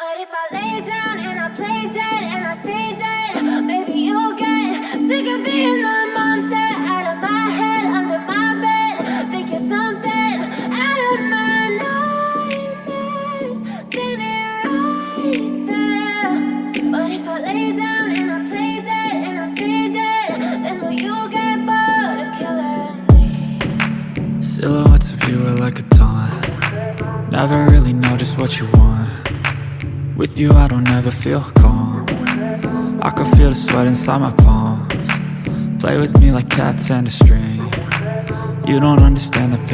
But if I lay down and I play dead and I stay dead, maybe you'll get sick of being the monster out of my head, under my bed. Think you're something out of my nightmares, standing right there. But if I lay down and I play dead and I stay dead, then will you get bored of killing me? Silhouettes of you are like a taunt. Never really know just what you want. With you I don't ever feel calm. I can feel the sweat inside my palms. Play with me like cats and a string. You don't understand the pain